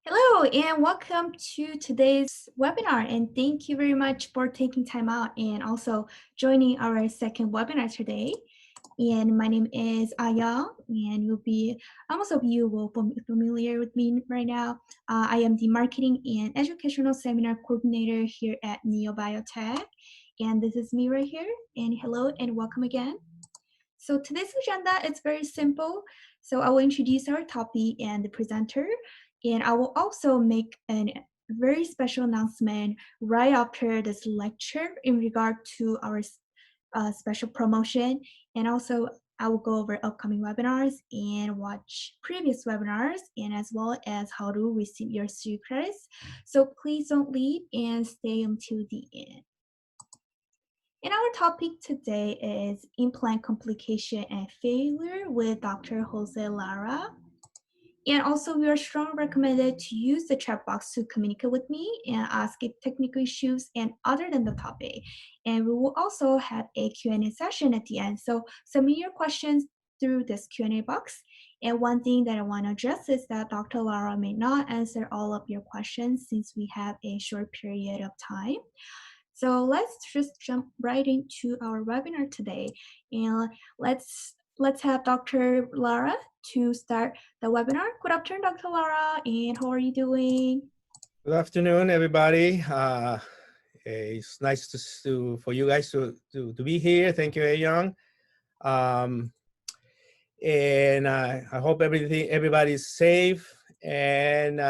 Hello and welcome to today's webinar, and thank you very much for taking time out and also joining our second webinar today. And my name is Aya, and most of you will be familiar with me right now. I am the Marketing and Educational Seminar Coordinator here at Neo Biotech, and this is me right here. And hello and welcome again. So today's agenda is very simple. So I will introduce our topic and the presenter, and I will also make a very special announcement right after this lecture in regard to our special promotion. And also I will go over upcoming webinars and watch previous webinars, and as well as how to receive your secrets. So please don't leave and stay until the end. And our topic today is implant complication and failure with Dr. Jose Lara. And also, we are strongly recommended to use the chat box to communicate with me and ask if technical issues and other than the topic. And we will also have a Q&A session at the end. So submit your questions through this Q&A box. And one thing that I want to address is that Dr. Lara may not answer all of your questions since we have a short period of time. So let's just jump right into our webinar today, and let's have Dr. Lara to start the webinar. Good afternoon, Dr. Lara, and how are you doing? Good afternoon, everybody. It's nice for you guys to be here. Thank you, Young. And I hope everybody's safe and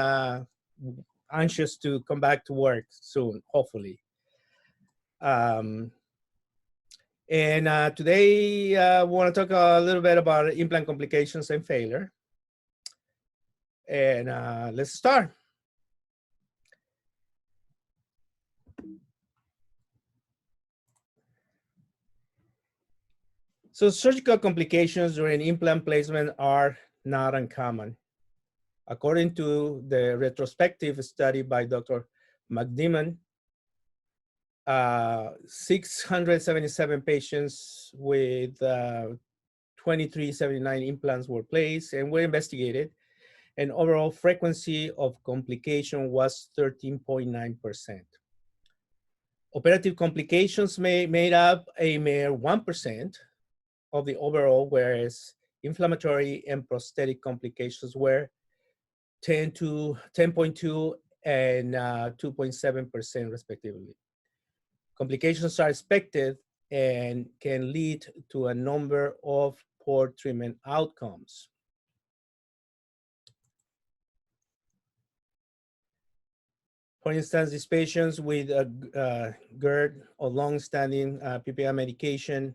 anxious to come back to work soon, hopefully. Today, I want to talk a little bit about implant complications and failure. And let's start. So surgical complications during implant placement are not uncommon. According to the retrospective study by Dr. McDimmon, 677 patients with 2379 implants were placed and were investigated, and overall frequency of complication was 13.9%. Operative complications made up a mere 1% of the overall, whereas inflammatory and prosthetic complications were 10.2 and 2.7% respectively. Complications are expected and can lead to a number of poor treatment outcomes. For instance, these patients with a GERD or long-standing PPI medication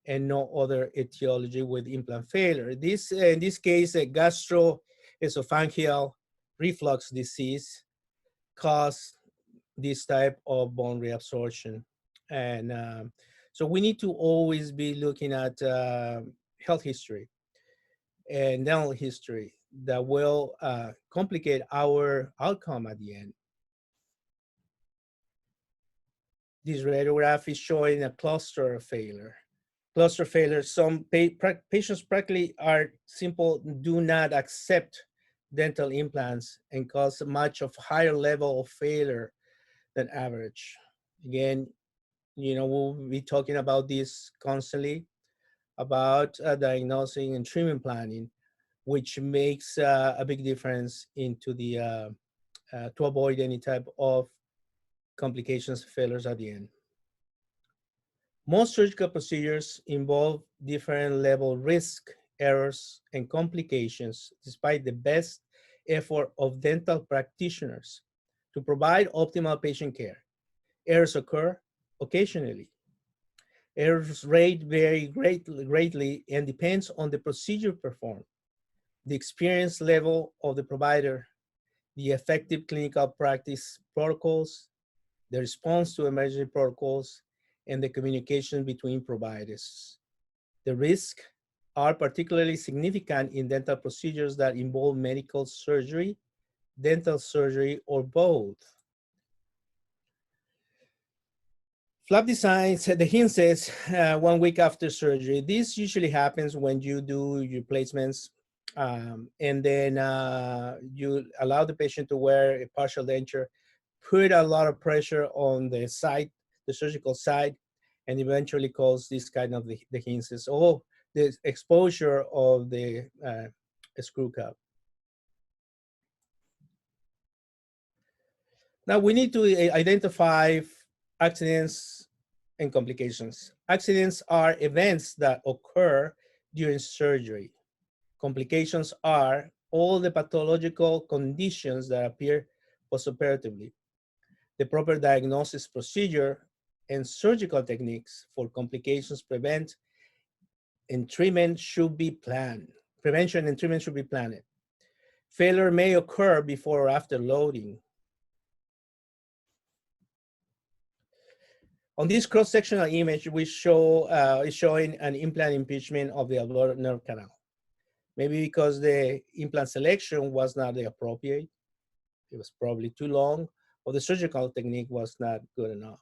and no other etiology with implant failure. In this case, a gastroesophageal reflux disease caused this type of bone reabsorption. And so we need to always be looking at health history and dental history that will complicate our outcome at the end. This radiograph is showing a cluster failure. Cluster failure, some patients practically do not accept dental implants and cause much of higher level of failure than average. Again, we'll be talking about this constantly, about diagnosing and treatment planning, which makes a big difference into the to avoid any type of complications, failures at the end. Most surgical procedures involve different level risk, errors, and complications despite the best effort of dental practitioners to provide optimal patient care. Errors occur occasionally. Errors rate vary greatly and depends on the procedure performed, the experience level of the provider, the effective clinical practice protocols, the response to emergency protocols, and the communication between providers. The risks are particularly significant in dental procedures that involve medical surgery, dental surgery, or both. Flap designs, the hint says 1 week after surgery. This usually happens when you do your placements And then you allow the patient to wear a partial denture, put a lot of pressure on the side, the surgical side, and eventually cause this kind of dehiscence or the exposure of the screw cap. Now we need to identify accidents and complications. Accidents are events that occur during surgery. Complications are all the pathological conditions that appear postoperatively. The proper diagnosis procedure and surgical techniques for complications prevent and treatment should be planned. Prevention and treatment should be planned. Failure may occur before or after loading. On this cross-sectional image, we show is showing an implant impingement of the alveolar nerve canal. Maybe because the implant selection was not the appropriate, it was probably too long, or the surgical technique was not good enough.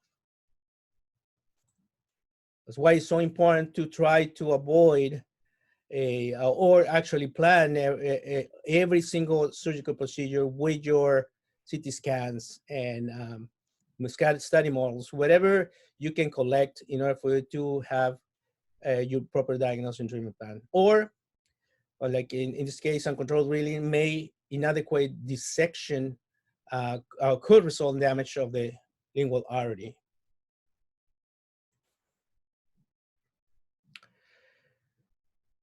That's why it's so important to try to avoid or actually plan every single surgical procedure with your CT scans and study models, whatever you can collect in order for you to have your proper diagnosis and treatment plan. Or like in this case, uncontrolled drilling may inadequate dissection could result in damage of the lingual artery.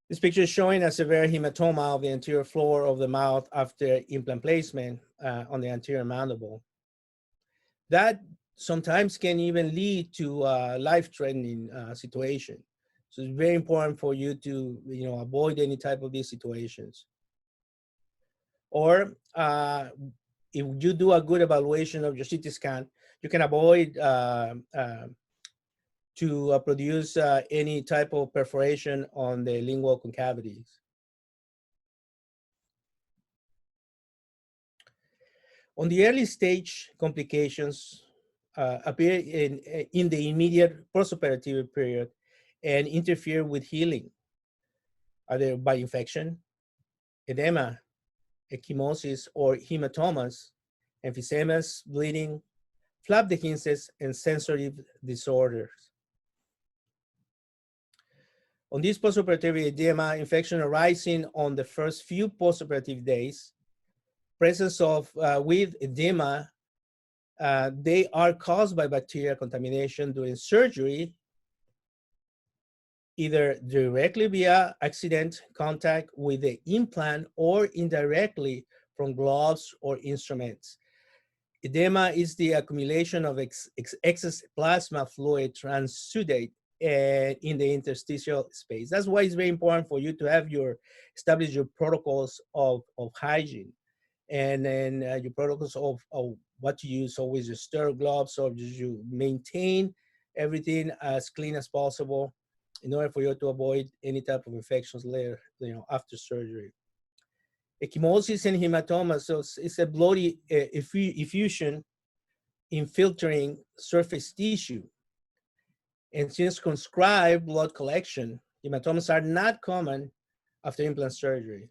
This picture is showing a severe hematoma of the anterior floor of the mouth after implant placement on the anterior mandible. That sometimes can even lead to a life-threatening situation. So it's very important for you to avoid any type of these situations. Or if you do a good evaluation of your CT scan, you can avoid to produce any type of perforation on the lingual concavities. On the early stage, complications appear in the immediate postoperative period and interfere with healing, either by infection, edema, ecchymosis, or hematomas, emphysemas, bleeding, flap dehiscence, and sensory disorders. On this postoperative edema, infection arising on the first few postoperative days, presence of with edema, they are caused by bacterial contamination during surgery, either directly via accident contact with the implant or indirectly from gloves or instruments. Edema is the accumulation of excess plasma fluid transudate in the interstitial space. That's why it's very important for you to have establish your protocols of hygiene, and then your protocols of what to use. Always your sterile gloves, so you maintain everything as clean as possible in order for you to avoid any type of infections later, after surgery. Ecchymosis and hematoma, so it's a bloody effusion infiltrating surface tissue. And since conscribed blood collection, hematomas are not common after implant surgery.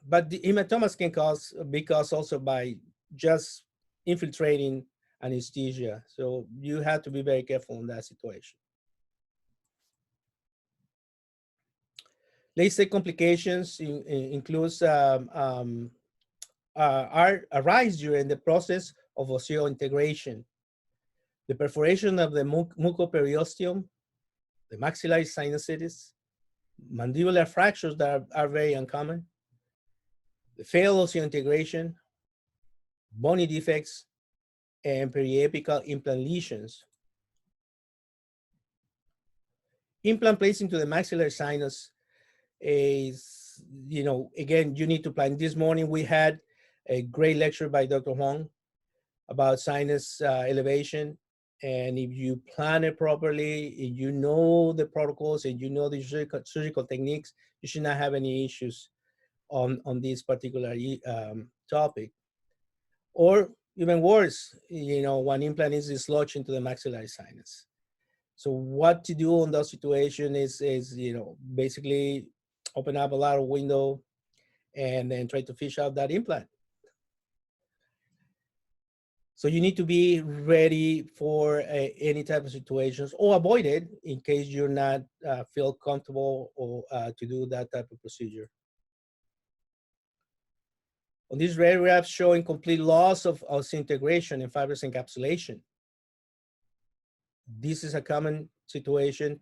But the hematomas can be caused also by just infiltrating anesthesia. So you have to be very careful in that situation. Late-stage complications includes arise during the process of osseointegration, the perforation of the mucoperiosteum, the maxillary sinusitis, mandibular fractures that are very uncommon, the failed osseointegration, bony defects, and periapical implant lesions. Implant placed into the maxillary sinus is, again, you need to plan. This morning we had a great lecture by Dr. Huang about sinus elevation. And if you plan it properly, and you know the protocols and you know the surgical techniques, you should not have any issues on this particular topic. Or even worse, one implant is dislodged into the maxillary sinus. So what to do in those situations is basically open up a lot of window, and then try to fish out that implant. So you need to be ready for any type of situations, or avoid it in case you're not feel comfortable or to do that type of procedure. On this radiograph showing complete loss of osseointegration and fibrous encapsulation. This is a common situation,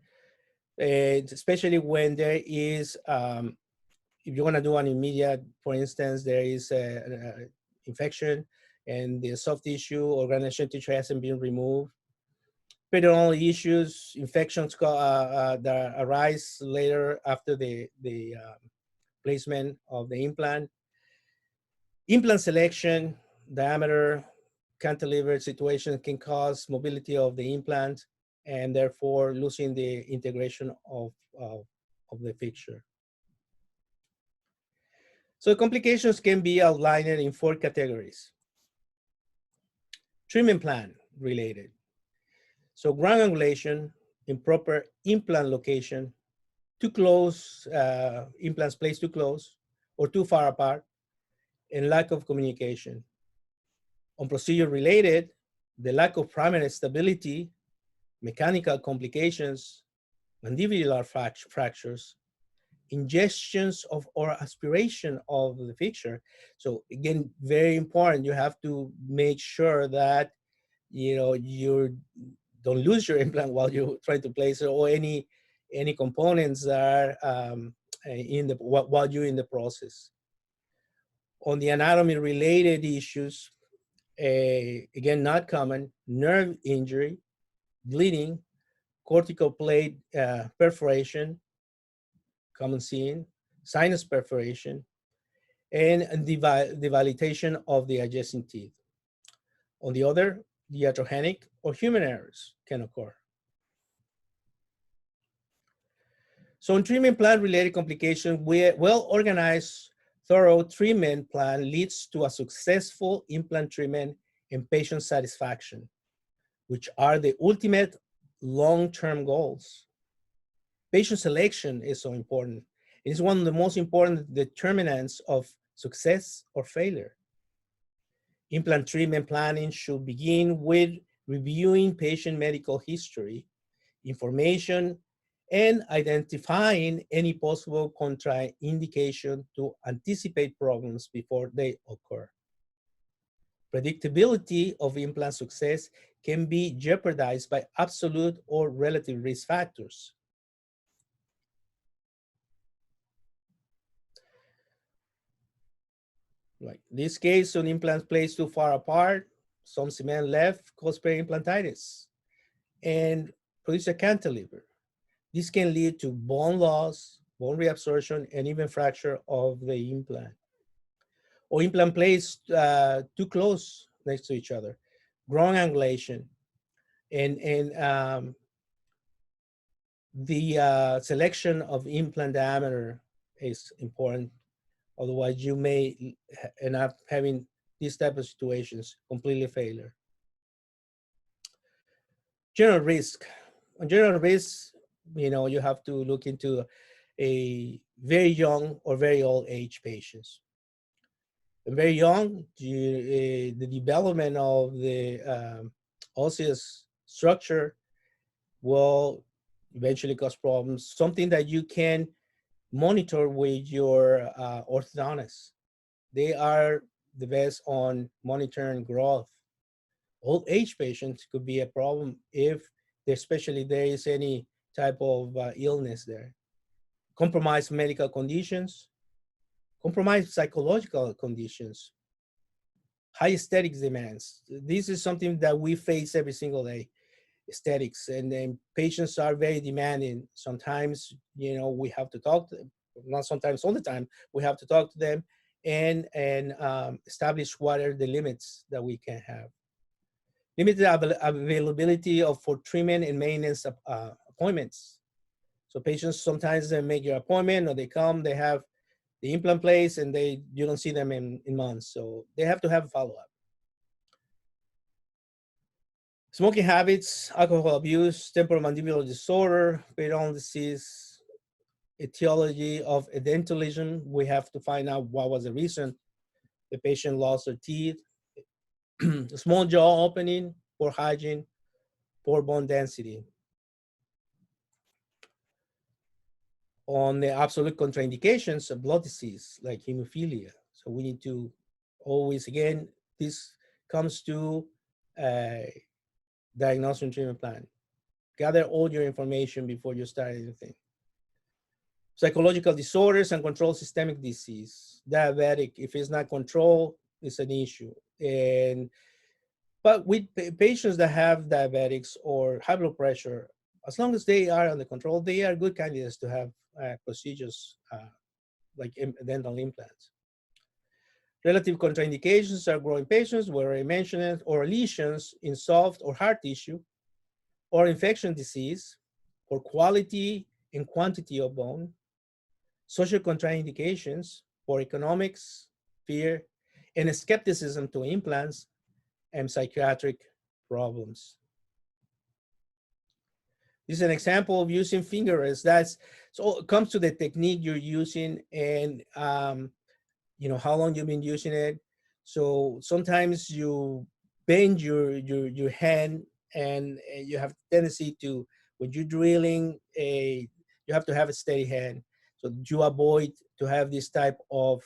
especially when there is, if you want to do an immediate, for instance, there is an infection and the soft tissue or granulation tissue hasn't been removed. Periodontal issues, infections that arise later after the placement of the implant. Implant selection, diameter, cantilever situation can cause mobility of the implant and therefore losing the integration of the fixture. So complications can be outlined in 4 categories. Treatment plan related. So ground angulation, improper implant location, too close, implants placed too close or too far apart, and lack of communication. On procedure related, the lack of primary stability, mechanical complications, mandibular fractures, ingestions of or aspiration of the fixture. So again, very important. You have to make sure that you don't lose your implant while you try to place it, or any components that are while you're in the process. On the anatomy related issues, again, not common, nerve injury, bleeding, cortical plate perforation, common seen, sinus perforation, and devalitation of the adjacent teeth. On the other, iatrogenic or human errors can occur. So in treatment plan related complications, well-organized, thorough treatment plan leads to a successful implant treatment and patient satisfaction, which are the ultimate long-term goals. Patient selection is so important. It is one of the most important determinants of success or failure. Implant treatment planning should begin with reviewing patient medical history, information, and identifying any possible contraindication to anticipate problems before they occur. Predictability of implant success can be jeopardized by absolute or relative risk factors. Like this case, some implants placed too far apart, some cement left, cause peri-implantitis, and produce a cantilever. This can lead to bone loss, bone reabsorption, and even fracture of the implant. Or implant placed too close next to each other, ground angulation, and the selection of implant diameter is important. Otherwise, you may end up having these type of situations, completely failure. General risk. On general risk, you have to look into a very young or very old age patients. And very young, the development of the osseous structure will eventually cause problems. Something that you can monitor with your orthodontist. They are the best on monitoring growth. Old age patients could be a problem if, especially there is any type of illness there. Compromised medical conditions, compromised psychological conditions, high aesthetics demands. This is something that we face every single day, aesthetics, and then patients are very demanding. Sometimes, we have to talk to them, not sometimes, all the time, we have to talk to them and establish what are the limits that we can have. Limited availability for treatment and maintenance appointments. So patients sometimes they make your appointment or they come, they have the implant placed and you don't see them in months. So they have to have a follow-up. Smoking habits, alcohol abuse, temporomandibular disorder, periodontal disease, etiology of a dental lesion. We have to find out what was the reason the patient lost their teeth. Small jaw opening, poor hygiene, poor bone density. On the absolute contraindications of blood disease like hemophilia. So we need to always, again, this comes to diagnosis and treatment plan. Gather all your information before you start anything. Psychological disorders and controlled systemic disease. Diabetic, if it's not controlled, it's an issue. But with patients that have diabetics or high blood pressure, as long as they are under control, they are good candidates to have procedures like dental implants. Relative contraindications are growing patients, we already mentioned it, or lesions in soft or hard tissue, or infection disease, or quality and quantity of bone, social contraindications for economics, fear, and skepticism to implants, and psychiatric problems. This is an example of using finger rests. So it comes to the technique you're using and how long you've been using it. So sometimes you bend your hand and you have tendency to, when you're drilling, you have to have a steady hand. So you avoid to have this type of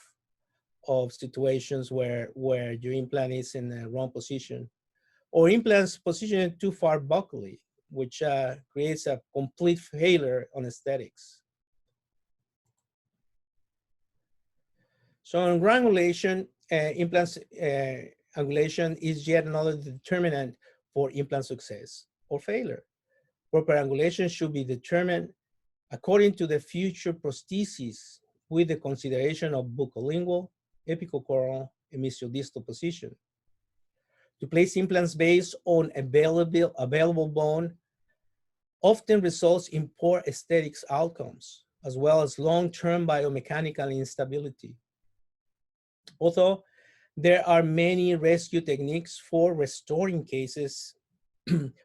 situations where your implant is in the wrong position, or implants positioned too far buccally, which creates a complete failure on aesthetics. So on granulation, implants angulation is yet another determinant for implant success or failure. Proper angulation should be determined according to the future prosthesis with the consideration of buccolingual, epicocoral, and mesiodistal position. To place implants based on available bone often results in poor aesthetics outcomes, as well as long-term biomechanical instability. Although there are many rescue techniques for restoring cases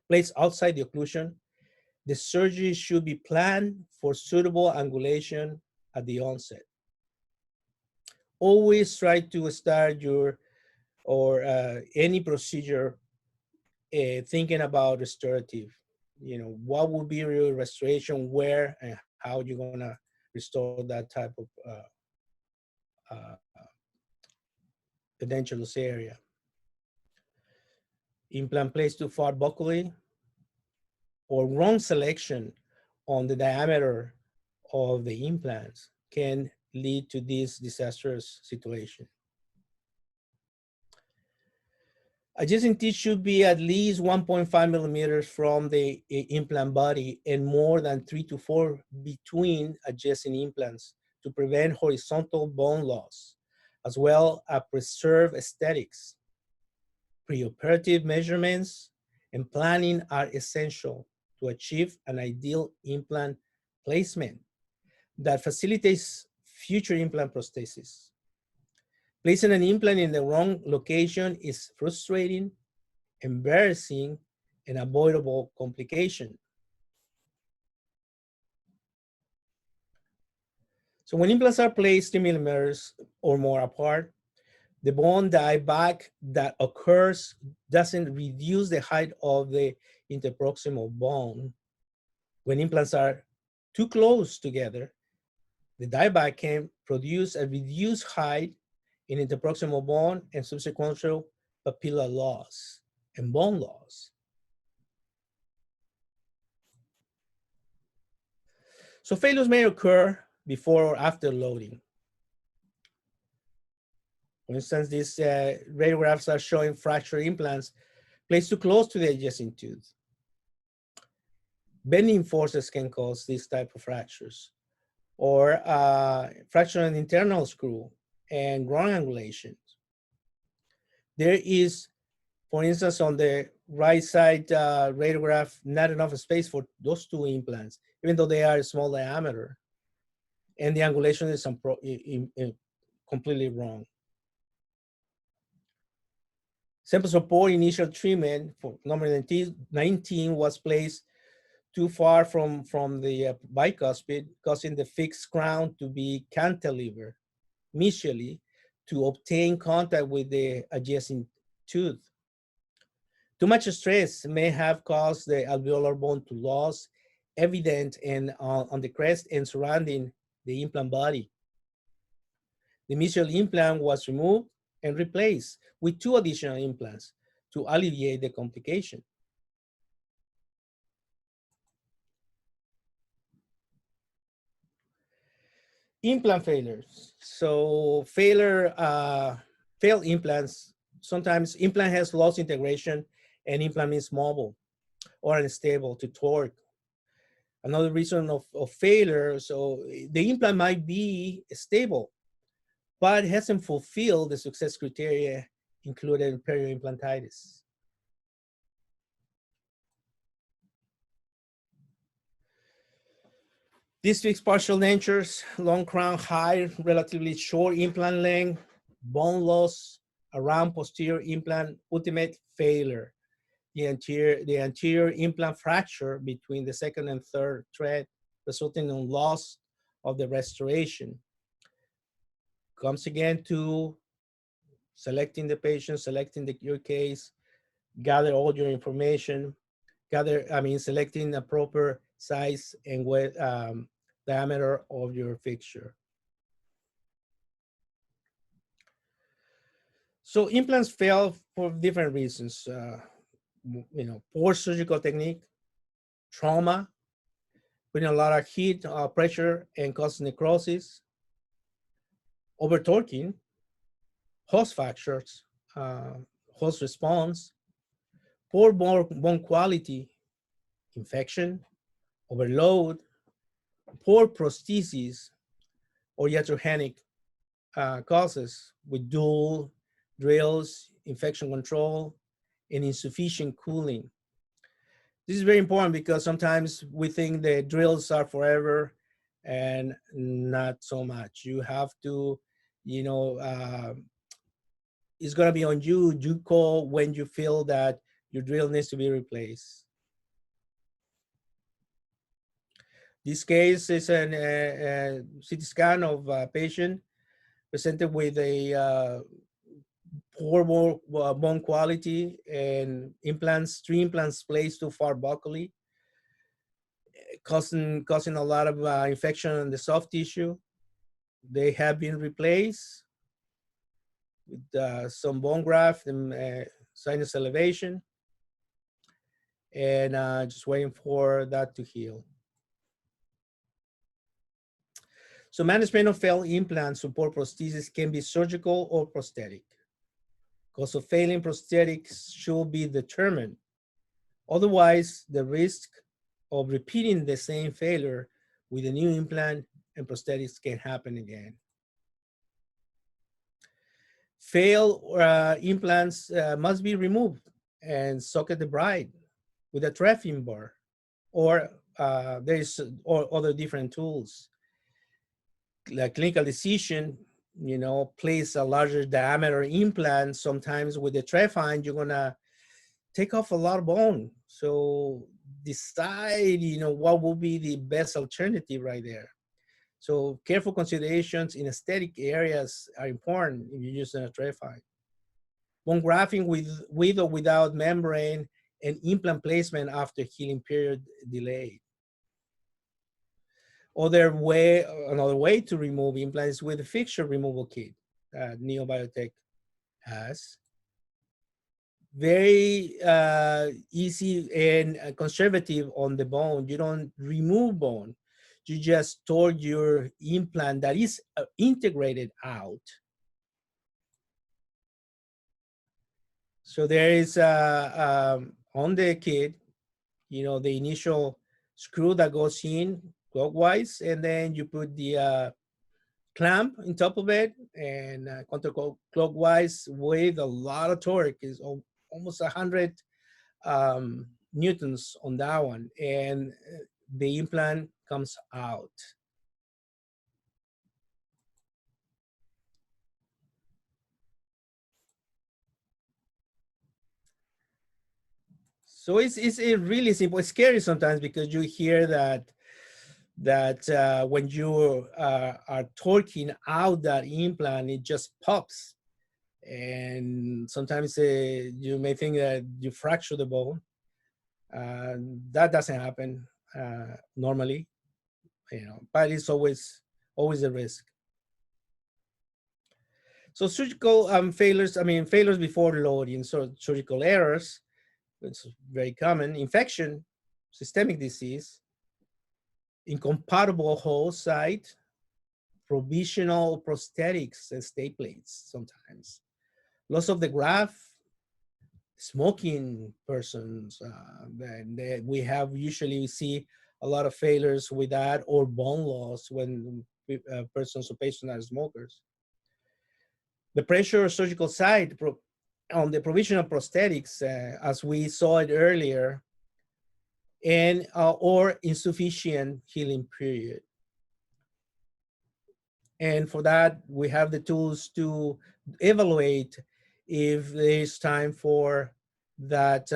placed outside the occlusion, the surgery should be planned for suitable angulation at the onset. Always try to start your or any procedure thinking about restorative. What will be your restoration, where and how you're gonna restore that type of uh, edentulous area. Implant placed too far buccally or wrong selection on the diameter of the implants can lead to this disastrous situation. Adjacent teeth should be at least 1.5 millimeters from the implant body and more than 3 to 4 between adjacent implants to prevent horizontal bone loss, as well as preserve aesthetics. Preoperative measurements and planning are essential to achieve an ideal implant placement that facilitates future implant prosthesis. Placing an implant in the wrong location is frustrating, embarrassing, and avoidable complication. So when implants are placed 3 millimeters or more apart, the bone dieback that occurs doesn't reduce the height of the interproximal bone. When implants are too close together, the dieback can produce a reduced height in interproximal bone and subsequent papilla loss and bone loss. So failures may occur before or after loading. For instance, these radiographs are showing fracture implants placed too close to the adjacent tooth. Bending forces can cause these type of fractures, or fracture an internal screw and groin angulation. There is, for instance, on the right side radiograph, not enough space for those two implants, even though they are small diameter, and the angulation is completely wrong. Sample support initial treatment for number 19 was placed too far from the bicuspid, causing the fixed crown to be cantilever mesially to obtain contact with the adjacent tooth. Too much stress may have caused the alveolar bone to lose evident on the crest and surrounding the implant body. The mesial implant was removed and replaced with 2 additional implants to alleviate the complication. Implant failures. So failed implants, sometimes implant has lost integration and implant is mobile or unstable to torque. Another reason of failure, so the implant might be stable, but hasn't fulfilled the success criteria included in peri-implantitis. These fixed partial dentures, long crown, high, relatively short implant length, bone loss around posterior implant, ultimate failure. The anterior implant fracture between the second and third thread, resulting in loss of the restoration. Comes again to selecting the patient, selecting your case, gather all your information, selecting a proper size and diameter of your fixture. So implants fail for different reasons. Poor surgical technique, trauma, putting a lot of heat, pressure, and causing necrosis, over torquing, host fractures, host response, poor bone quality, infection, overload, poor prosthesis, or iatrogenic causes with dual drills, infection control, and insufficient cooling. This is very important because sometimes we think the drills are forever and not so much. You have to, it's going to be on you. You call when you feel that your drill needs to be replaced. This case is a CT scan of a patient presented with a poor bone quality and 3 implants placed too far buccally, causing a lot of infection in the soft tissue. They have been replaced with some bone graft and sinus elevation, and just waiting for that to heal. So management of failed implant support prosthesis can be surgical or prosthetic. Cause of failing prosthetics should be determined. Otherwise, the risk of repeating the same failure with a new implant and prosthetics can happen again. Failed implants must be removed and socket debride with a tracking bar, or other different tools. Like clinical decision, place a larger diameter implant. Sometimes with the trephine, you're gonna take off a lot of bone. So decide, what will be the best alternative right there. So careful considerations in aesthetic areas are important if you're using a trephine. Bone grafting with or without membrane, and implant placement after healing period delay. Another way to remove implants with the Fixture Removal Kit that Neobiotech has. Very easy and conservative on the bone. You don't remove bone. You just store your implant that is integrated out. So there is on the kit, the initial screw that goes in clockwise, and then you put the clamp on top of it, and counterclockwise with a lot of torque. Is almost 100 newtons on that one, and the implant comes out. So it's really simple. It's scary sometimes because you hear that when you are torquing out that implant, it just pops. And sometimes you may think that you fracture the bone. That doesn't happen normally, but it's always a risk. So surgical failures, failures before loading, so surgical errors, it's very common, infection, systemic disease, incompatible whole site, provisional prosthetics and stay plates sometimes, loss of the graft, smoking persons, and we have usually see a lot of failures with that, or bone loss when persons or patients are smokers. The pressure surgical site on the provisional prosthetics, as we saw it earlier, and or insufficient healing period. And for that, we have the tools to evaluate if there's time for that,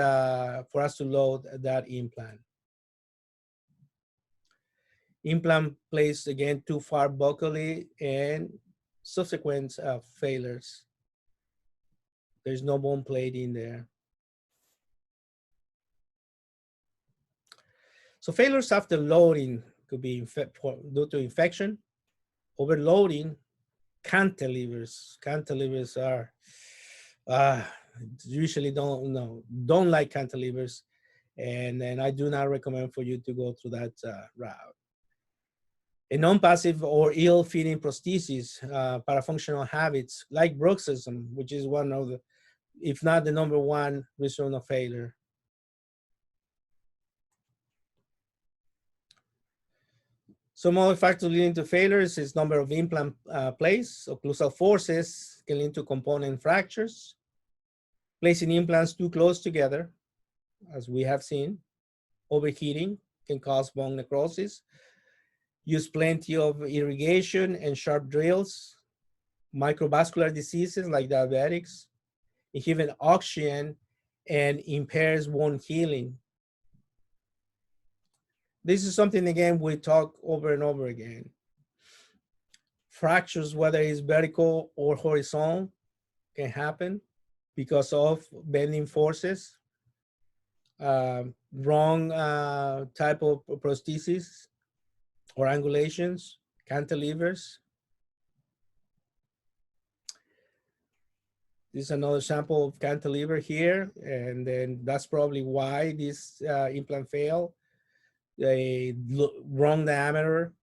for us to load that implant. Implant placed again too far buccally and subsequent failures. There's no bone plate in there. So failures after loading could be due to infection, overloading, cantilevers. Cantilevers are usually don't like cantilevers, and I do not recommend for you to go through that route. A non-passive or ill-fitting prosthesis, parafunctional habits like bruxism, which is one of the, if not the number one reason of failure. Some other factors leading to failures is number of implant placed. Occlusal forces can lead to component fractures. Placing implants too close together, as we have seen. Overheating can cause bone necrosis. Use plenty of irrigation and sharp drills. Microvascular diseases like diabetics. Inhibit oxygen and impairs bone healing. This is something, again, we talk over and over again. Fractures, whether it's vertical or horizontal, can happen because of bending forces, wrong type of prosthesis or angulations, cantilevers. This is another sample of cantilever here, and then that's probably why this implant failed. A wrong diameter.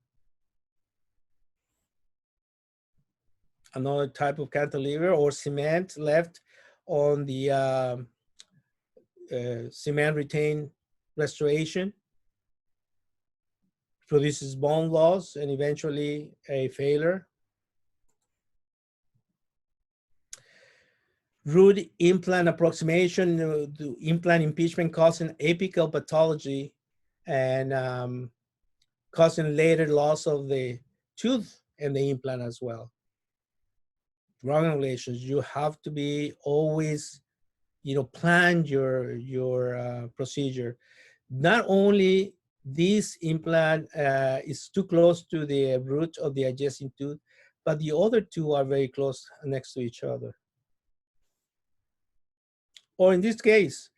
Another type of cantilever or cement left on the cement retained restoration produces bone loss and eventually a failure. Root implant approximation to implant impeachment causing apical pathology and causing later loss of the tooth and the implant as well. Wrong angulations, you have to be always, plan your procedure. Not only this implant is too close to the root of the adjacent tooth, but the other two are very close next to each other. Or in this case,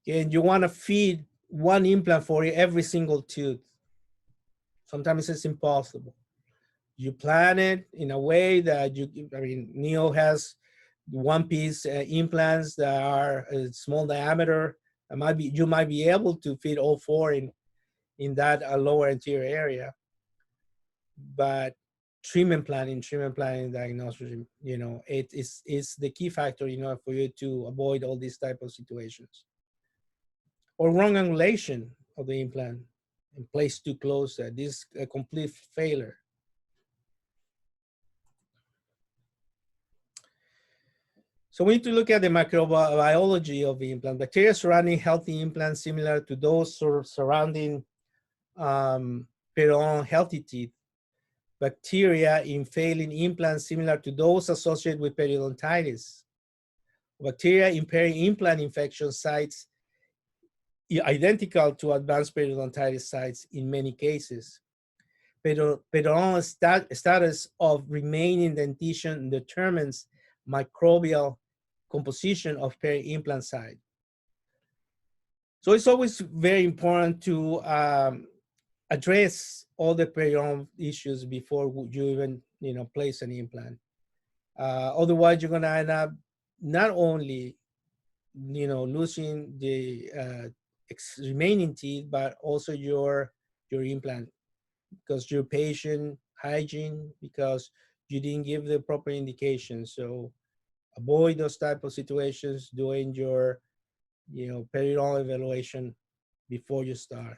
and you want to feed one implant for every single tooth. Sometimes it's impossible. You plan it in a way that Neo has one-piece implants that are a small diameter. You might be able to fit all four in that lower anterior area, but treatment planning diagnosis, it is the key factor, for you to avoid all these type of situations. Or wrong angulation of the implant and placed too close. This is a complete failure. So we need to look at the microbiology of the implant. Bacteria surrounding healthy implants similar to those surrounding healthy teeth. Bacteria in failing implants similar to those associated with periodontitis. Bacteria in peri-implant infection sites identical to advanced periodontitis sites in many cases. Periodontal status of remaining dentition determines microbial composition of peri-implant site. So it's always very important to address all the periodontal issues before you even place an implant. Otherwise, you're gonna end up not only losing the remaining teeth, but also your implant, because your patient hygiene, because you didn't give the proper indication. So avoid those type of situations doing your periodontal evaluation before you start.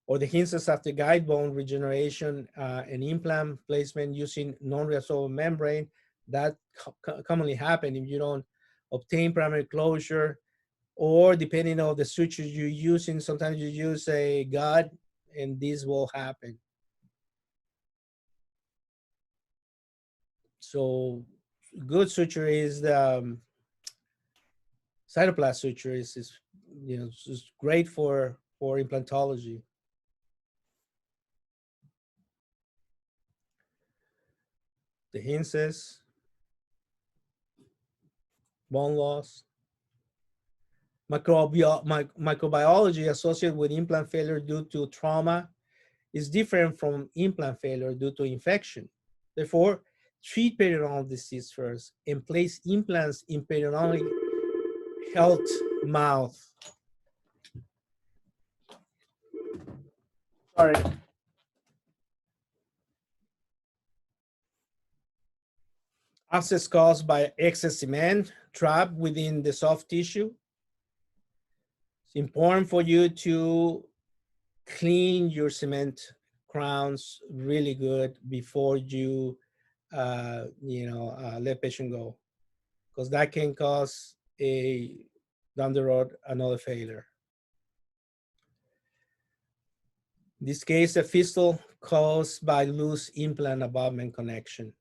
Or the hints after guide bone regeneration and implant placement using non-reabsorbable membrane, that commonly happen if you don't obtain primary closure, or depending on the sutures you're using, sometimes you use a guide and this will happen. So good suture is the cytoplast suture is great for implantology. The hints, bone loss, microbiology associated with implant failure due to trauma is different from implant failure due to infection. Therefore, treat periodontal disease first and place implants in periodontal health mouth. Sorry. Abscess caused by excess cement trapped within the soft tissue. It's important for you to clean your cement crowns really good before you let patient go, because that can cause down the road another failure. In this case, a fistula caused by loose implant abutment connection.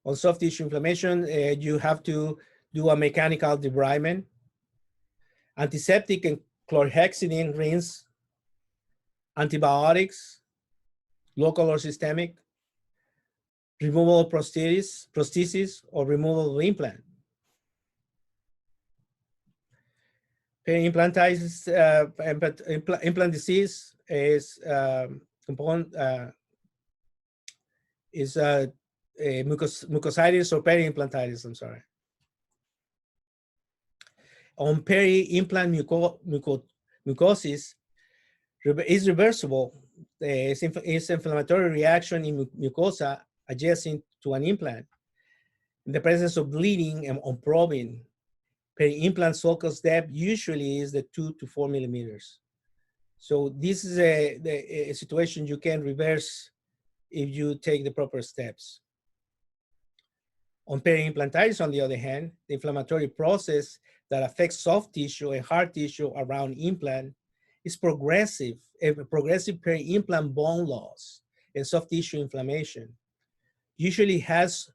On soft tissue inflammation, you have to do a mechanical debridement, antiseptic and chlorhexidine rinse, antibiotics, local or systemic, removal of prosthesis or removal of implant. Peri-implantitis, implant disease is mucositis or peri-implantitis, I'm sorry. On peri-implant mucosis is reversible. It's inflammatory reaction in mucosa adjacent to an implant. In the presence of bleeding and on probing, peri-implant sulcus depth usually is the 2 to 4 millimeters. So this is a situation you can reverse if you take the proper steps. On peri-implantitis, on the other hand, the inflammatory process that affects soft tissue and hard tissue around implant is progressive peri-implant bone loss and soft tissue inflammation. Usually has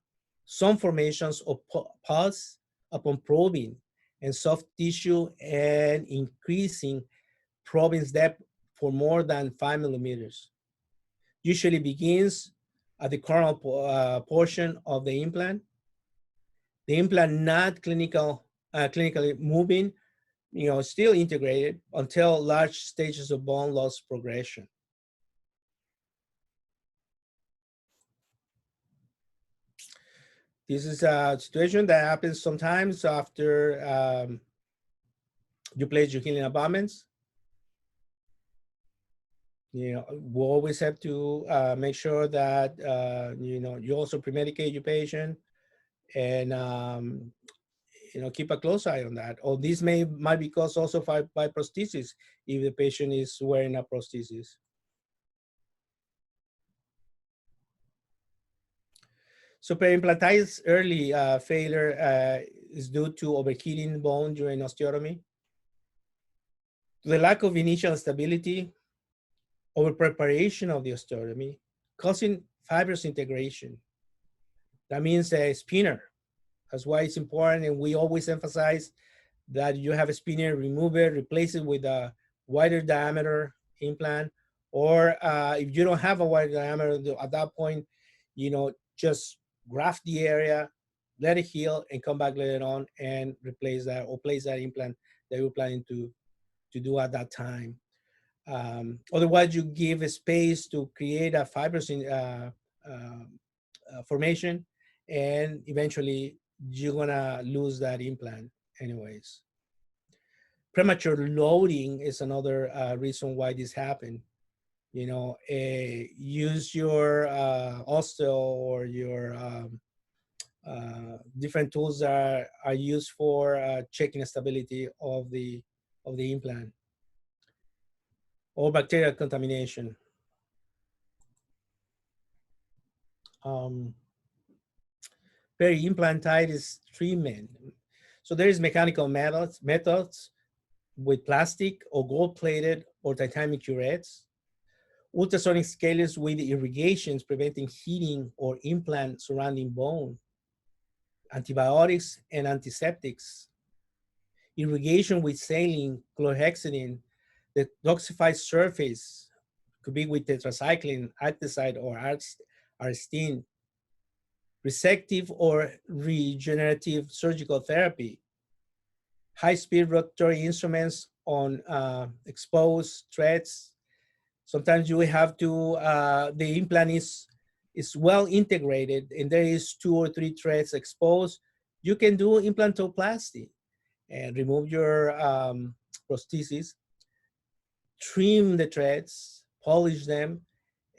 some formations of pus upon probing and soft tissue and increasing probing depth for more than 5 millimeters. Usually begins at the coronal portion of the implant. The implant not clinically moving, still integrated until large stages of bone loss progression. This is a situation that happens sometimes after you place your healing abutments. We always have to make sure that you also pre-medicate your patient, and keep a close eye on that. Or this might be caused also by prosthesis if the patient is wearing a prosthesis. So peri-implantitis early failure is due to overheating bone during osteotomy. The lack of initial stability, over preparation of the osteotomy, causing fibrous integration. That means a spinner That's why it's important, and we always emphasize that you have a spinner, remove it, replace it with a wider diameter implant, or if you don't have a wider diameter, at that point, just graft the area, let it heal, and come back later on and replace that or place that implant that you're planning to do at that time. Otherwise, you give a space to create a fibrous formation, and eventually you're gonna lose that implant anyways. Premature loading is another reason why this happened. Use your osteo or your different tools that are used for checking stability of the implant, or bacterial contamination. Peri-implantitis treatment. So there is mechanical methods with plastic or gold-plated or titanium curettes, ultrasonic scalers with irrigations preventing heating or implant surrounding bone, antibiotics and antiseptics, irrigation with saline, chlorhexidine, the detoxified surface could be with tetracycline, acticide, or arsine, resective or regenerative surgical therapy, high-speed rotatory instruments on exposed threads. Sometimes you have to, the implant is well integrated and there is 2 or 3 threads exposed. You can do implantoplasty and remove your prosthesis, trim the threads, polish them,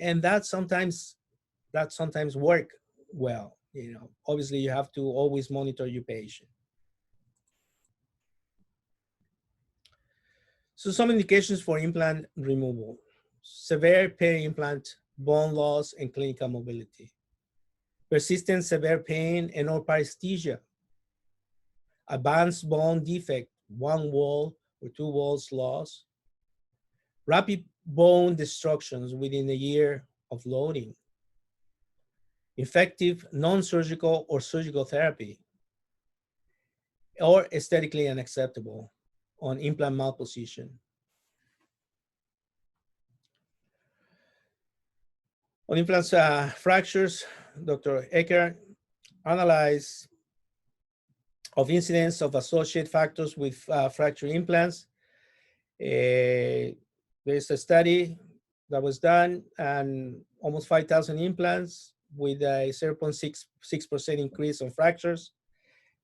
and that sometimes work well. Obviously you have to always monitor your patient. So some indications for implant removal: severe peri-implant bone loss and clinical mobility, persistent severe pain and or paresthesia, advanced bone defect, 1 wall or 2 walls lost, rapid bone destructions within a year of loading, effective non-surgical or surgical therapy, or aesthetically unacceptable on implant malposition. On implant fractures, Dr. Ecker analyzed of incidence of associated factors with fracture implants. There's a study that was done, and almost 5,000 implants with a 0.6% increase on fractures,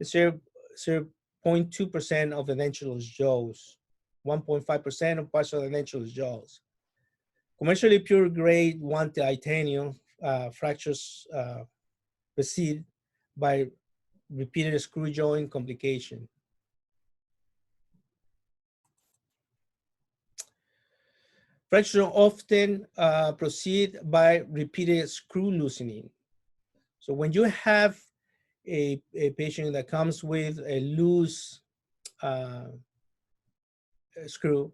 0.2% of edentulous jaws, 1.5% of partial edentulous jaws. Commercially pure grade 1 titanium fractures preceded by repeated screw joint complication. Fracture often proceed by repeated screw loosening. So when you have a patient that comes with a loose screw,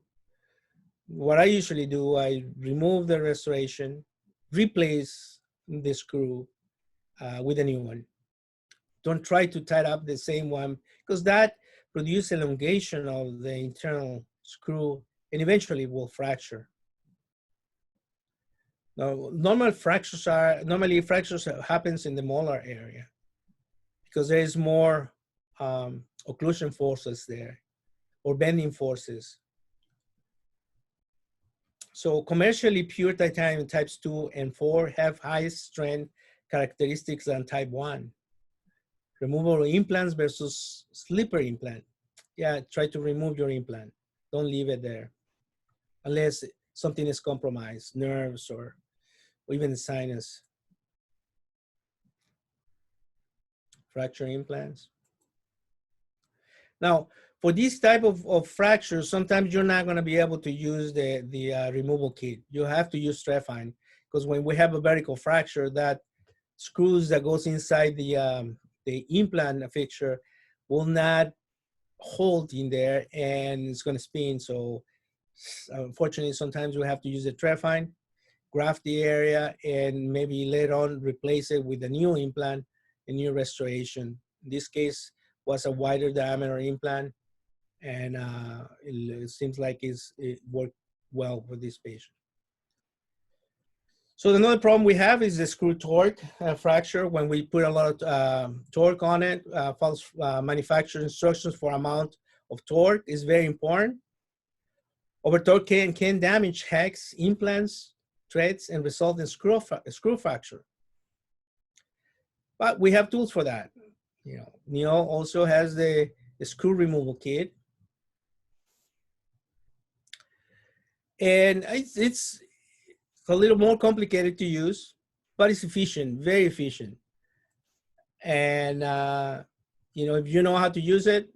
what I usually do, I remove the restoration, replace the screw with a new one. Don't try to tie up the same one, because that produces elongation of the internal screw and eventually will fracture. Now, normally fractures happens in the molar area because there is more occlusion forces there or bending forces. So commercially pure titanium types 2 and 4 have higher strength characteristics than type 1. Removable implants versus slipper implant. Yeah, try to remove your implant. Don't leave it there unless something is compromised, nerves or even the sinus. Fracture implants. Now, for this type of fractures, sometimes you're not going to be able to use the removal kit. You have to use Strefine, because when we have a vertical fracture, that screws that goes inside the implant fixture will not hold in there, and it's going to spin. So unfortunately, sometimes we have to use the Strefine, graft the area, and maybe later on replace it with a new implant, a new restoration In this case, was a wider diameter implant, and it seems like it worked well for this patient. So another problem we have is the screw torque fracture. When we put a lot of torque on it, false manufacturer instructions for amount of torque is very important. Over torque can damage hex, implants, threads, and result in screw fracture. But we have tools for that. Neo also has the screw removal kit, and it's a little more complicated to use, but it's efficient, very efficient. And if you know how to use it,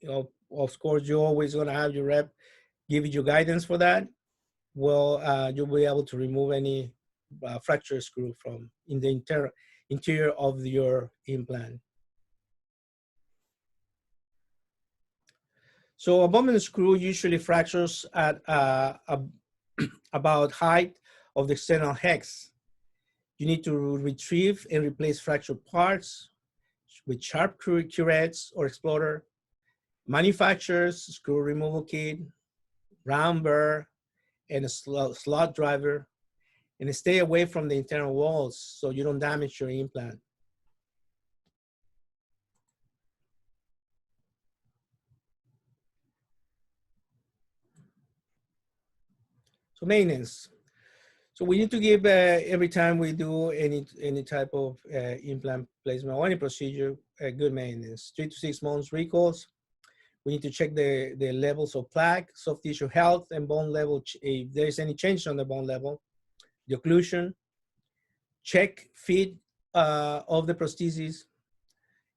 of course, you're always going to have your rep give you guidance for that. Well, you'll be able to remove any fracture screw from in the interior of your implant. So abutment screw usually fractures at about height of the external hex. You need to retrieve and replace fractured parts with sharp curettes or exploder, manufacturer's screw removal kit, round burr, and a slot driver, and stay away from the internal walls so you don't damage your implant. So maintenance. So we need to give every time we do any type of implant placement or any procedure, good maintenance. 3 to 6 months recalls. We need to check the levels of plaque, soft tissue health, and bone level. If there is any change on the bone level, the occlusion, check fit of the prosthesis,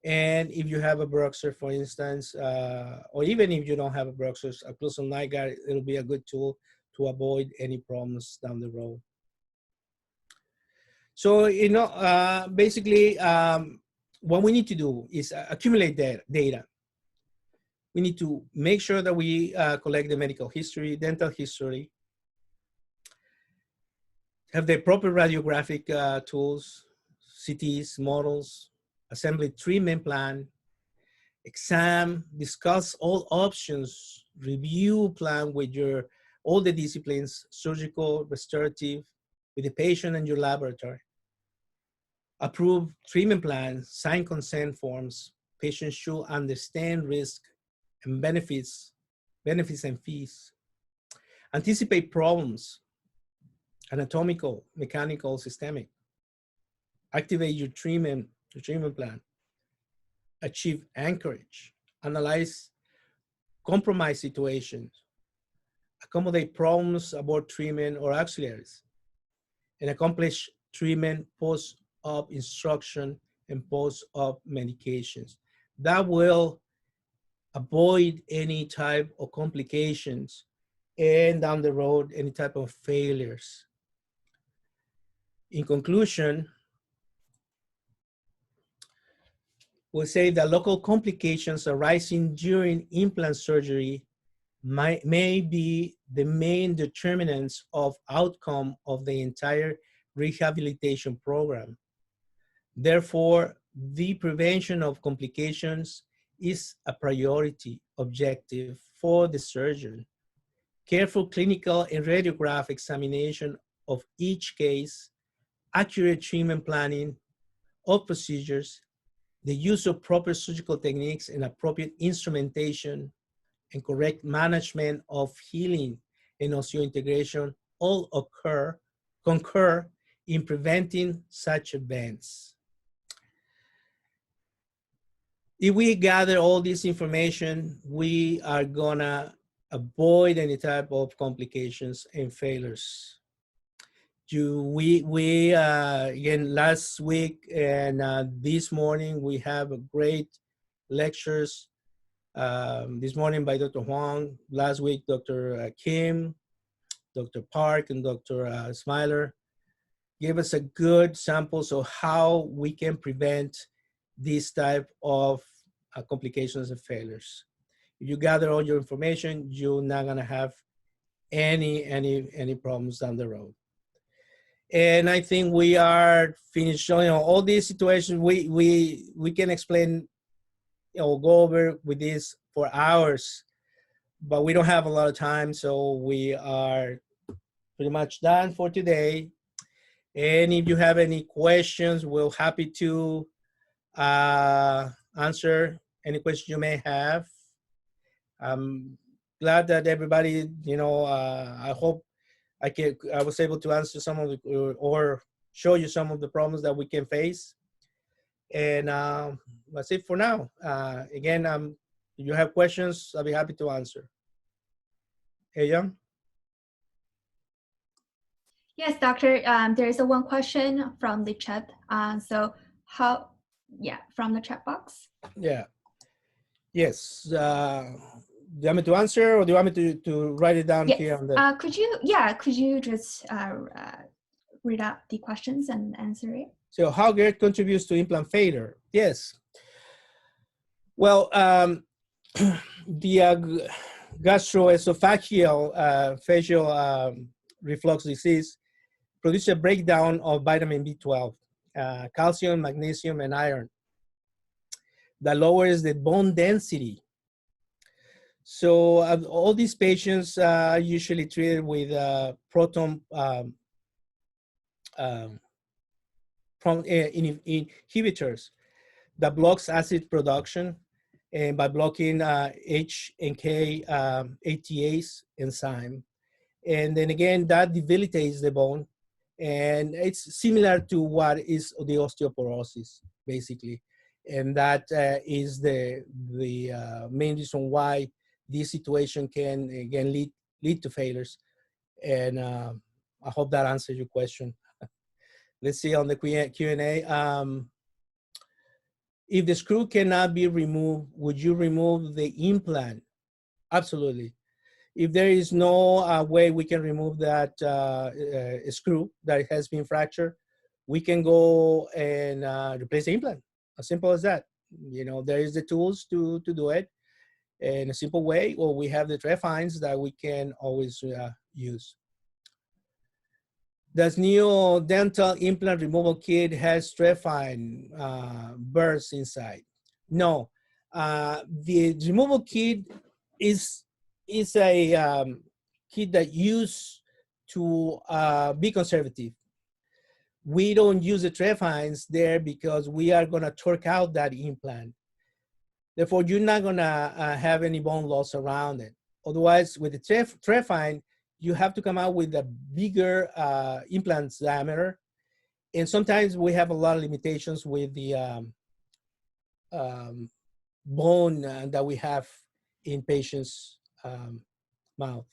and if you have a bruxer, for instance, or even if you don't have a bruxer, a occlusal night guard, it'll be a good tool to avoid any problems down the road. So, basically, what we need to do is accumulate data. We need to make sure that we collect the medical history, dental history, have the proper radiographic tools, CTs, models, assembly treatment plan, exam, discuss all options, review plan with all the disciplines, surgical, restorative, with the patient and your laboratory. Approve treatment plans, sign consent forms. Patients should understand risk and benefits and fees. Anticipate problems, anatomical, mechanical, systemic. Activate your treatment plan. Achieve anchorage. Analyze compromise situations. Accommodate problems about treatment or auxiliaries. And accomplish treatment post-op instruction and post-op medications. That will avoid any type of complications and down the road, any type of failures. In conclusion, we'll say that local complications arising during implant surgery may be the main determinants of outcome of the entire rehabilitation program. Therefore, the prevention of complications is a priority objective for the surgeon. Careful clinical and radiograph examination of each case, accurate treatment planning of procedures, the use of proper surgical techniques and appropriate instrumentation, and correct management of healing and osseointegration all concur in preventing such events. If we gather all this information, we are gonna avoid any type of complications and failures. Again, last week and this morning, we have a great lectures. This morning by Dr. Huang, last week, Dr. Kim, Dr. Park, and Dr. Smiler gave us a good samples of how we can prevent this type of complications and failures. If you gather all your information, you're not gonna have any problems down the road. And I think we are finished. You know, all these situations we can explain, you know, go over with this for hours, but we don't have a lot of time, so we are pretty much done for today. And if you have any questions, we're happy to answer any questions you may have. I'm glad that everybody, you know, I hope I was able to answer some of the, or show you some of the problems that we can face. And that's it for now. Again, if you have questions, I'll be happy to answer. Hey, Young? Yes, doctor, there is a one question from the chat. From the chat box. Yeah. Yes. Do you want me to answer, or do you want me to write it down Yes. here on the? Could you just read out the questions and answer it? So how GERD contributes to implant failure? Yes. Well, the gastroesophageal facial reflux disease produces a breakdown of vitamin B12, calcium, magnesium, and iron that lowers the bone density. So all these patients are usually treated with proton inhibitors that blocks acid production, and by blocking H and K ATase enzyme. And then again, that debilitates the bone. And it's similar to what is the osteoporosis, basically. And that is the main reason why this situation can, again, lead to failures. And I hope that answers your question. Let's see on the Q&A. If the screw cannot be removed, would you remove the implant? Absolutely. If there is no way we can remove that screw that has been fractured, we can go and replace the implant. As simple as that. You know, there is the tools to do it in a simple way, or we have the trefines that we can always use. Does Dental Implant Removal Kit has trefine burrs inside? No. The removal kit is a kit that used to be conservative. We don't use the trefines there because we are going to torque out that implant. Therefore, you're not going to have any bone loss around it. Otherwise, with the trefine, you have to come out with a bigger implant diameter. And sometimes we have a lot of limitations with the bone that we have in patients' mouth.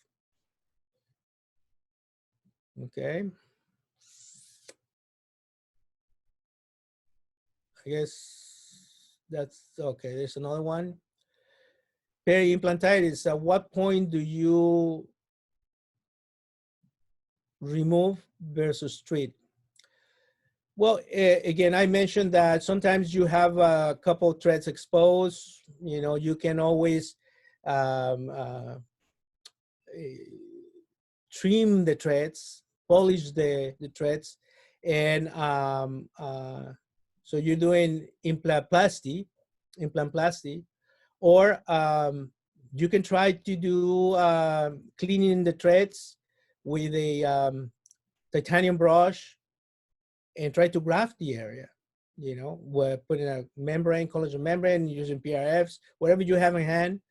Okay. I guess that's okay. There's another one. Peri-implantitis, at what point do you remove versus treat? Well, again, I mentioned that sometimes you have a couple threads exposed. You know, you can always trim the threads, polish the threads, and so you're doing implantplasty, or you can try to do cleaning the threads with a titanium brush and try to graft the area. You know, we're putting a membrane, collagen membrane, using PRFs, whatever you have in hand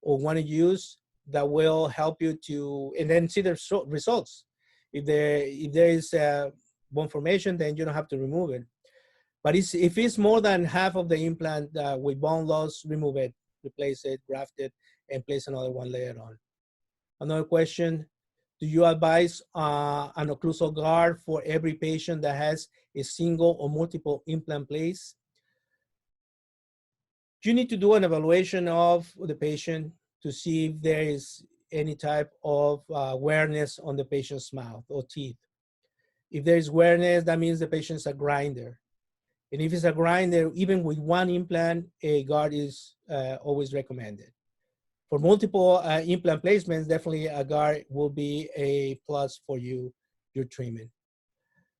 or want to use, that will help you to, and then see the results. If there is bone formation, then you don't have to remove it. But if it's more than half of the implant with bone loss, remove it, replace it, graft it, and place another one later on. Another question, do you advise an occlusal guard for every patient that has a single or multiple implant placed? You need to do an evaluation of the patient to see if there is any type of wearness on the patient's mouth or teeth. If there is wearness, that means the patient's a grinder. And if it's a grinder, even with one implant, a guard is always recommended. For multiple implant placements, definitely a guard will be a plus for your treatment.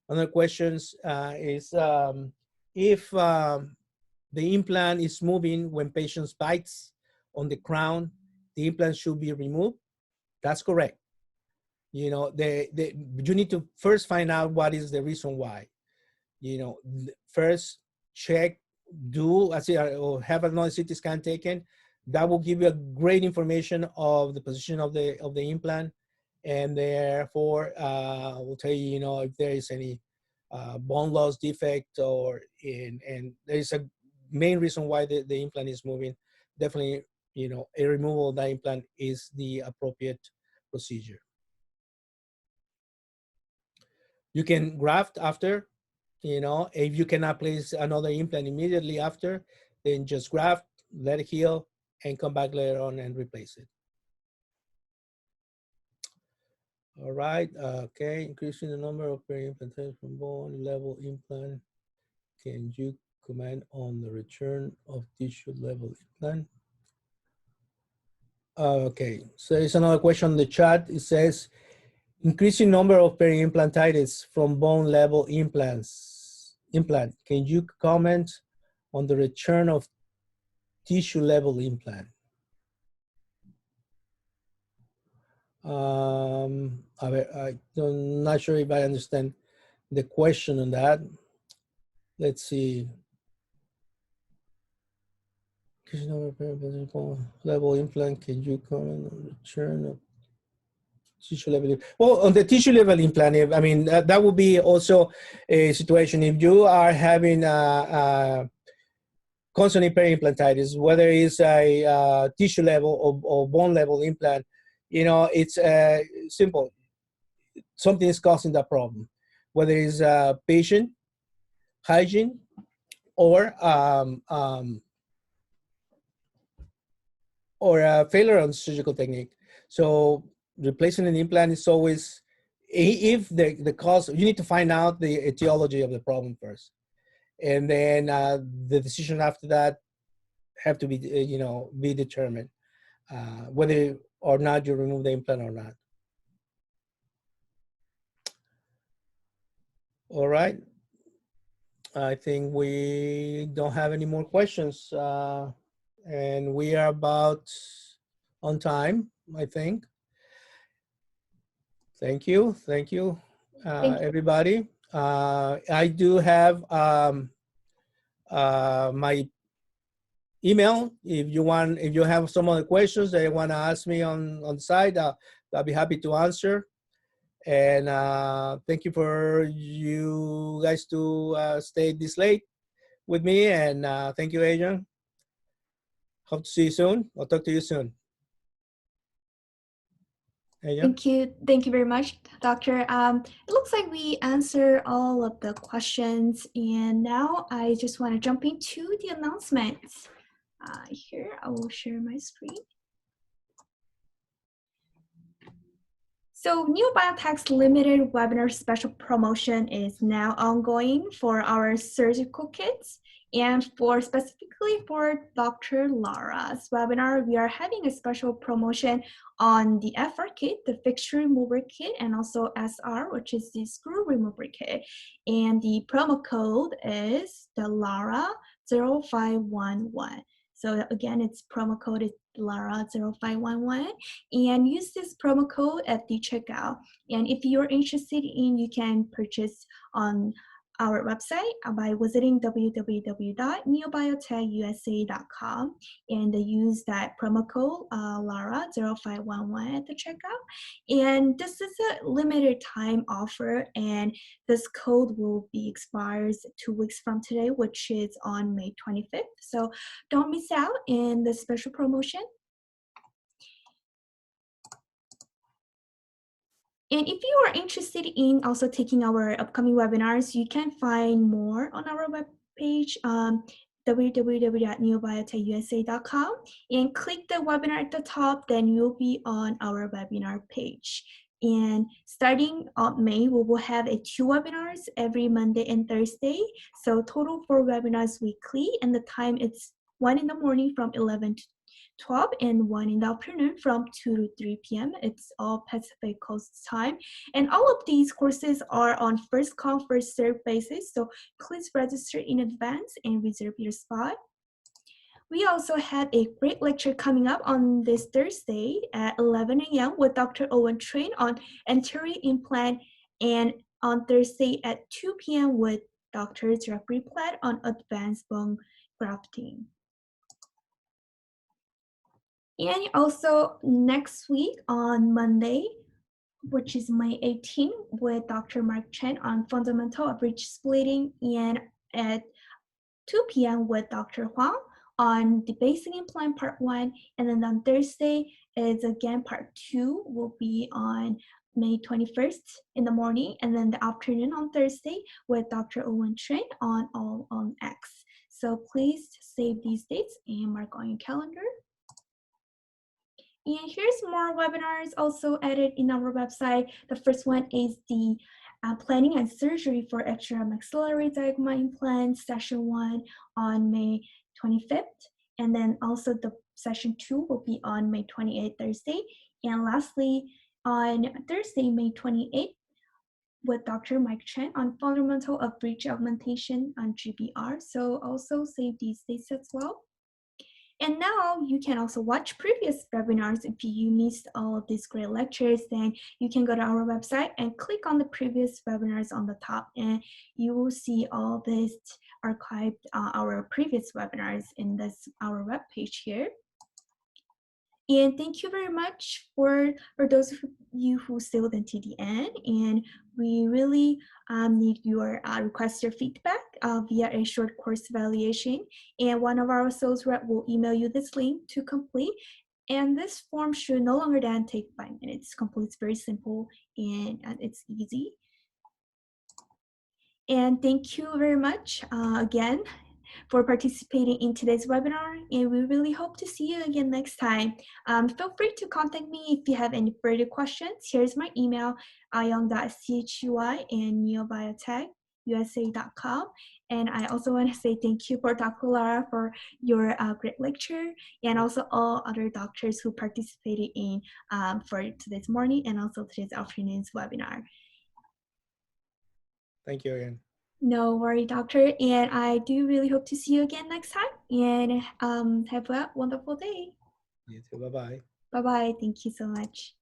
Another question is if the implant is moving when patients bites on the crown, the implant should be removed. That's correct. You know, you need to first find out what is the reason why. You know, first check, or have another CT scan taken. That will give you a great information of the position of the implant, and therefore will tell you, you know, if there is any bone loss defect, and there is a main reason why the implant is moving. Definitely, you know, a removal of that implant is the appropriate procedure. You can graft after, you know, if you cannot place another implant immediately after, then just graft, let it heal, and come back later on and replace it. All right, okay, increasing the number of peri-implantation from bone level implant. Can you comment on the return of tissue level implant? Okay, so there's another question in the chat. It says, increasing number of peri-implantitis from bone level implant. Can you comment on the return of tissue level implant? I'm not sure if I understand the question on that. Let's see. Level implant, can you comment on the return of tissue level? Well, on the tissue level implant, I mean, that would be also a situation if you are having constant peri-implantitis, whether it's a tissue level or bone level implant, you know, it's simple. Something is causing that problem, whether it's patient hygiene or failure on surgical technique. So replacing an implant is always, if the cause, you need to find out the etiology of the problem first. And then the decision after that have to be, you know, be determined whether or not you remove the implant or not. All right. I think we don't have any more questions. And we are about on time, I think. Thank you. Thank you, everybody. I do have my email. If you have some other questions that you want to ask me on the side, I'll be happy to answer. And thank you for you guys to stay this late with me. And thank you, Adrian. Hope to see you soon. I'll talk to you soon. Adrian? Thank you very much, Doctor. It looks like we answered all of the questions, and now I just want to jump into the announcements. Here, I will share my screen. So NeoBiotech's limited webinar special promotion is now ongoing for our surgical kits, and specifically for Dr. Lara's webinar, we are having a special promotion on the FR kit, the Fixture Removal Kit, and also SR, which is the Screw Removal Kit. And the promo code is the Lara 0511. So again, its promo code is Lara 0511, and use this promo code at the checkout. And if you're interested in, you can purchase on our website by visiting www.neobiotechusa.com and use that promo code Lara 0511 at the checkout. And this is a limited time offer, and this code will be expires 2 weeks from today, which is on May 25th. So don't miss out in the special promotion. And if you are interested in also taking our upcoming webinars, you can find more on our webpage, www.neobiotechusa.com, and click the webinar at the top, then you'll be on our webinar page. And starting on May, we will have 2 webinars every Monday and Thursday. So total 4 webinars weekly, and the time it's 1 in the morning from 11 12 and one in the afternoon from 2 to 3 p.m. It's all Pacific Coast time. And all of these courses are on first come, first served basis. So please register in advance and reserve your spot. We also have a great lecture coming up on this Thursday at 11 a.m. with Dr. Owen Train on anterior implant, and on Thursday at 2 p.m. with Dr. Jeffrey Platt on advanced bone grafting. And also next week on Monday, which is May 18, with Dr. Mark Chen on fundamental of bridge splitting, and at 2 p.m. with Dr. Huang on the basic implant part 1, and then on Thursday is again part 2 will be on May 21st in the morning, and then the afternoon on Thursday with Dr. Owen Train on All on X. So please save these dates and mark on your calendar. And here's more webinars also added in our website. The first one is the planning and surgery for extramaxillary diagonal implants, session 1 on May 25th. And then also the session 2 will be on May 28th, Thursday. And lastly, on Thursday, May 28th, with Dr. Mike Chen on fundamental of bridge augmentation on GBR. So also save these dates as well. And now you can also watch previous webinars. If you missed all of these great lectures, then you can go to our website and click on the previous webinars on the top, and you will see all this archived, our previous webinars in this our web page here. And thank you very much for those of you who stayed until the end. And we really need your request your feedback via a short course evaluation. And one of our sales rep will email you this link to complete. And this form should no longer than take 5 minutes. Complete, it's very simple and it's easy. And thank you very much again for participating in today's webinar, and we really hope to see you again next time. Feel free to contact me if you have any further questions. Here's my email, ayong.chuy@neobiotech.usa.com. And I also want to say thank you for Dr. Lara for your great lecture, and also all other doctors who participated in for today's morning and also today's afternoon's webinar. Thank you again. No worry, doctor. And I do really hope to see you again next time. And have a wonderful day. You too. Bye-bye. Bye-bye. Thank you so much.